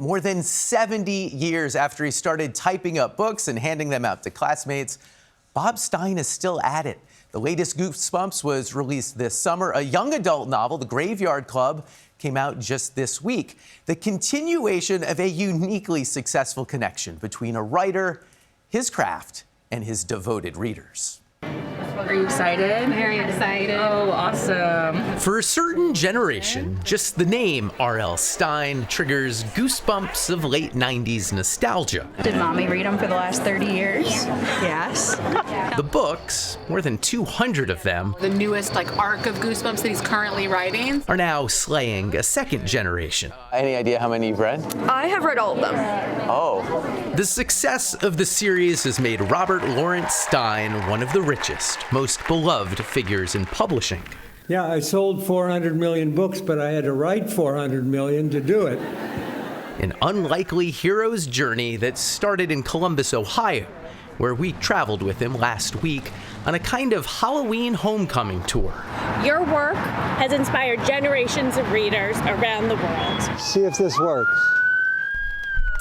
More than 70 years after he started typing up books and handing them out to classmates, Bob Stine is still at it. The latest Goosebumps was released this summer. A young adult novel, The Graveyard Club, came out just this week. The continuation of a uniquely successful connection between a writer, his craft, and his devoted readers. Are you excited? Very excited. Oh, awesome. For a certain generation, just the name R.L. Stine triggers goosebumps of late 90s nostalgia. Did Mommy read them for the last 30 years? Yes. The books, more than 200 of them, The newest arc of Goosebumps that he's currently writing. are now slaying a second generation. Any idea how many you've read? I have read all of them. Oh. The success of the series has made Robert Lawrence Stine one of the richest, most beloved figures in publishing. Yeah, I sold 400 million books, but I had to write 400 million to do it. An unlikely hero's journey that started in Columbus, Ohio, where we traveled with him last week on a kind of Halloween homecoming tour. Your work has inspired generations of readers around the world. See if this works.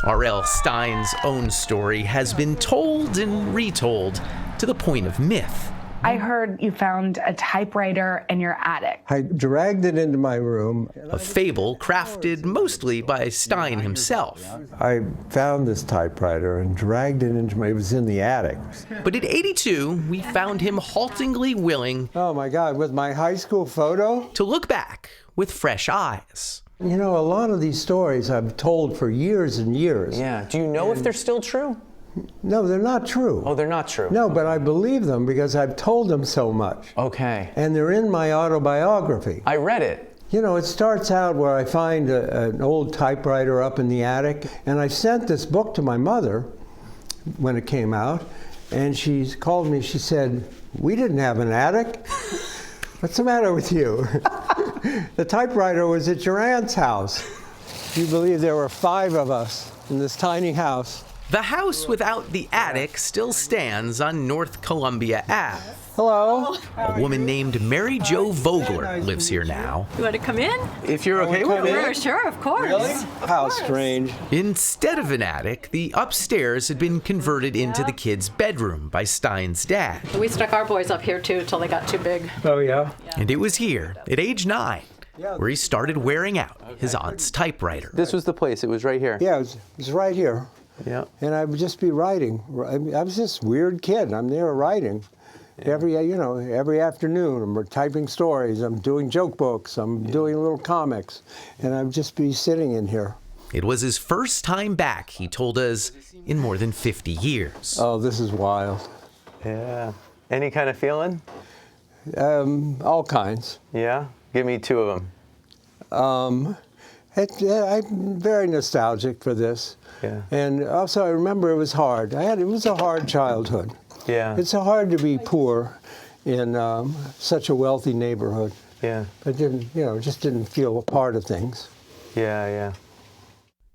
R.L. Stine's own story has been told and retold to the point of myth. I heard you found a typewriter in your attic. I dragged it into my room. A fable crafted mostly by Stine himself. I found this typewriter and dragged it into it was in the attic. But at 82, we found him haltingly willing Oh my God, with my high school photo? to look back with fresh eyes. You know, a lot of these stories I've told for years and years. Yeah. Do you know if they're still true? No, they're not true. Oh, they're not true. No, but I believe them because I've told them so much. Okay. And they're in my autobiography. I read it. You know, it starts out where I find an old typewriter up in the attic, and I sent this book to my mother when it came out, and she called me, she said, "We didn't have an attic. What's the matter with you? The typewriter was at your aunt's house." You believe there were 5 of us in this tiny house. The house without the attic still stands on North Columbia Ave. Hello. A woman named Mary Jo Vogler lives here now. You want to come in? If you're okay with it. Sure, of course. Really? How strange. Instead of an attic, the upstairs had been converted into the kids' bedroom by Stine's dad. We stuck our boys up here too till they got too big. Oh, yeah? And it was here, at age 9, where he started wearing out his aunt's typewriter. This was the place. It was right here. Yeah, it was right here. Yeah. And I would just be writing. I was this weird kid. I'm there writing. Every afternoon, I'm typing stories, I'm doing joke books, I'm doing little comics, and I'd just be sitting in here. It was his first time back, he told us, in more than 50 years. Oh, this is wild. Yeah. Any kind of feeling? All kinds. Yeah. Give me 2 of them. I'm very nostalgic for this. Yeah. And also, I remember it was hard. It was a hard childhood. Yeah. It's hard to be poor in such a wealthy neighborhood. Yeah. I just didn't feel a part of things. Yeah, yeah.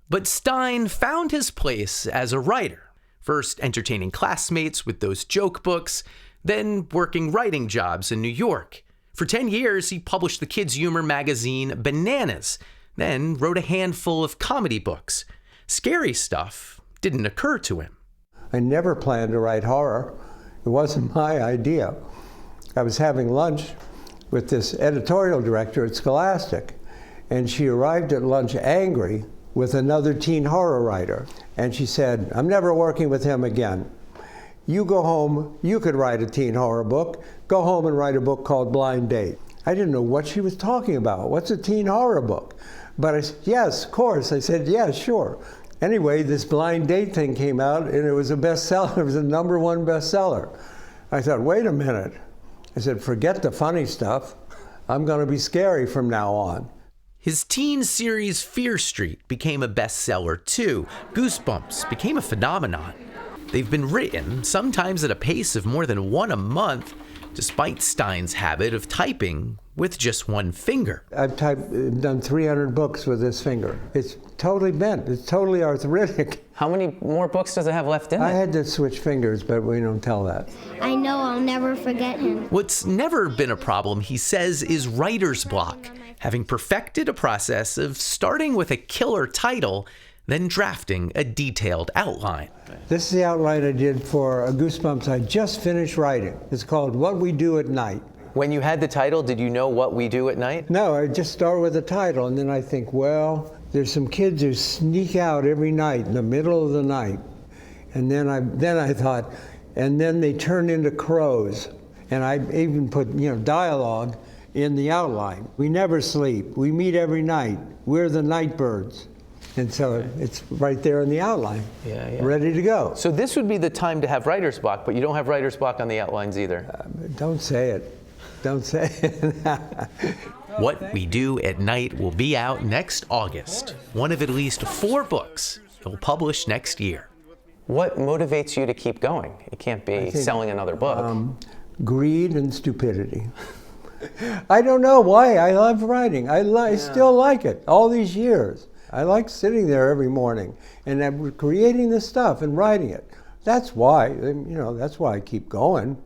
But Stine found his place as a writer, first entertaining classmates with those joke books, then working writing jobs in New York. For 10 years, he published the kids' humor magazine Bananas, then wrote a handful of comedy books. Scary stuff didn't occur to him. I never planned to write horror. It wasn't my idea. I was having lunch with this editorial director at Scholastic, and she arrived at lunch angry with another teen horror writer. And she said, "I'm never working with him again. You go home, you could write a teen horror book. Go home and write a book called Blind Date." I didn't know what she was talking about. What's a teen horror book? But I said, yes, of course. I said, yeah, sure. Anyway, this Blind Date thing came out, and it was a bestseller. It was a #1 bestseller. I thought, wait a minute. I said, forget the funny stuff. I'm going to be scary from now on. His teen series Fear Street became a bestseller too. Goosebumps became a phenomenon. They've been written, sometimes at a pace of more than 1 a month, despite Stine's habit of typing with just 1 finger. I've done 300 books with this finger. It's totally bent. It's totally arthritic. How many more books does it have left in it? I had to switch fingers, but we don't tell that. I know I'll never forget him. What's never been a problem, he says, is writer's block, having perfected a process of starting with a killer title, then drafting a detailed outline. This is the outline I did for a Goosebumps I just finished writing. It's called What We Do at Night. When you had the title, did you know what we do at night? No, I just start with the title, and then I think, well, there's some kids who sneak out every night in the middle of the night. And then I thought, and then they turn into crows. And I even put, dialogue in the outline. We never sleep. We meet every night. We're the night birds. And so it's right there in the outline, ready to go. So this would be the time to have writer's block, but you don't have writer's block on the outlines either. Don't say it. Don't say it. What We Do at Night will be out next August, one of at least 4 books he'll publish next year. What motivates you to keep going? It can't be selling another book. Greed and stupidity. I don't know why. I love writing. I still like it all these years. I like sitting there every morning and I'm creating this stuff and writing it. That's why, that's why I keep going.